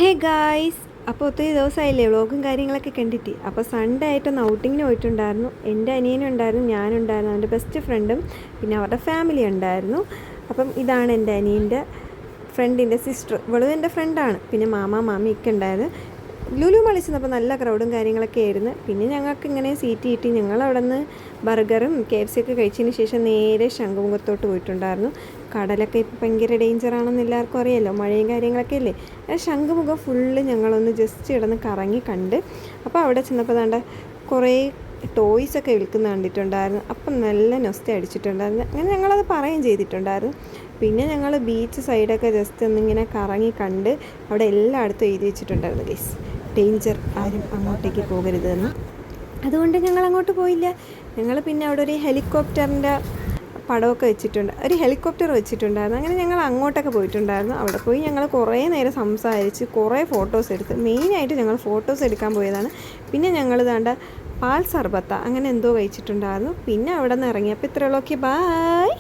Hey guys, അപ്പോൾ ഒത്തിരി ദിവസമായില്ലേ വ്ളോഗും കാര്യങ്ങളൊക്കെ കണ്ടിട്ട്. അപ്പോൾ സൺഡേ ആയിട്ടൊന്ന് ഔട്ടിങ്ങിന് പോയിട്ടുണ്ടായിരുന്നു. എൻ്റെ അനിയനും ഉണ്ടായിരുന്നു, ഞാനുണ്ടായിരുന്നു, അവൻ്റെ ബെസ്റ്റ് ഫ്രണ്ടും, പിന്നെ അവരുടെ ഫാമിലി ഉണ്ടായിരുന്നു. അപ്പം ഇതാണ് എൻ്റെ അനിയൻ്റെ ഫ്രണ്ടിൻ്റെ സിസ്റ്റർ, ഇവളും എൻ്റെ ഫ്രണ്ടാണ്. പിന്നെ മാമിയൊക്കെ ഉണ്ടായിരുന്നു. ലുലു മാളിൽ ചെന്നപ്പോൾ നല്ല ക്രൗഡും കാര്യങ്ങളൊക്കെ ആയിരുന്നു. പിന്നെ ഞങ്ങൾക്ക് ഇങ്ങനെ സീറ്റ് കിട്ടി. ഞങ്ങൾ അവിടെ നിന്ന് ബർഗറും KFC ഒക്കെ കഴിച്ചതിന് ശേഷം നേരെ ശംഖുമുഖത്തോട്ട് പോയിട്ടുണ്ടായിരുന്നു. കടലൊക്കെ ഇപ്പോൾ ഭയങ്കര ഡേഞ്ചറാണെന്ന് എല്ലാവർക്കും അറിയാമല്ലോ, മഴയും കാര്യങ്ങളൊക്കെ അല്ലേ. ശംഖുമുഖം ഫുള്ള് ഞങ്ങളൊന്ന് ജസ്റ്റ് കിടന്ന് കറങ്ങി കണ്ട്. അപ്പോൾ അവിടെ ചെന്നപ്പോൾ ദാണ്ട കുറേ ടോയ്സൊക്കെ വിൽക്കുന്ന കണ്ടിട്ടുണ്ടായിരുന്നു. അപ്പം നല്ല നൊസ്റ്റ അടിച്ചിട്ടുണ്ടായിരുന്നു. അങ്ങനെ ഞങ്ങളത് പറയുകയും ചെയ്തിട്ടുണ്ടായിരുന്നു. പിന്നെ ഞങ്ങൾ ബീച്ച് സൈഡൊക്കെ ജസ്റ്റ് ഒന്നിങ്ങനെ കറങ്ങി കണ്ട്. അവിടെ എല്ലായിടത്തും എഴുതി വെച്ചിട്ടുണ്ടായിരുന്നു ഗൈസ്, ഡേഞ്ചർ, ആരും അങ്ങോട്ടേക്ക് പോകരുതെന്ന്. അതുകൊണ്ട് ഞങ്ങൾ അങ്ങോട്ട് പോയില്ല. ഞങ്ങൾ പിന്നെ അവിടെ ഒരു ഹെലികോപ്റ്ററിൻ്റെ പടമൊക്കെ വെച്ചിട്ടുണ്ട്, ഒരു ഹെലികോപ്റ്റർ വെച്ചിട്ടുണ്ടായിരുന്നു. അങ്ങനെ ഞങ്ങൾ അങ്ങോട്ടൊക്കെ പോയിട്ടുണ്ടായിരുന്നു. അവിടെ പോയി ഞങ്ങൾ കുറേ നേരം സംസാരിച്ച് കുറേ ഫോട്ടോസ് എടുത്ത്. മെയിനായിട്ട് ഞങ്ങൾ ഫോട്ടോസ് എടുക്കാൻ പോയതാണ്. പിന്നെ ഞങ്ങൾ ദാണ്ട പാൽ സർബത്ത അങ്ങനെ എന്തോ കഴിച്ചിട്ടുണ്ടായിരുന്നു. പിന്നെ അവിടെ നിന്ന് ഇറങ്ങിയപ്പോൾ ഇത്രയുള്ളൂ. Okay, bye.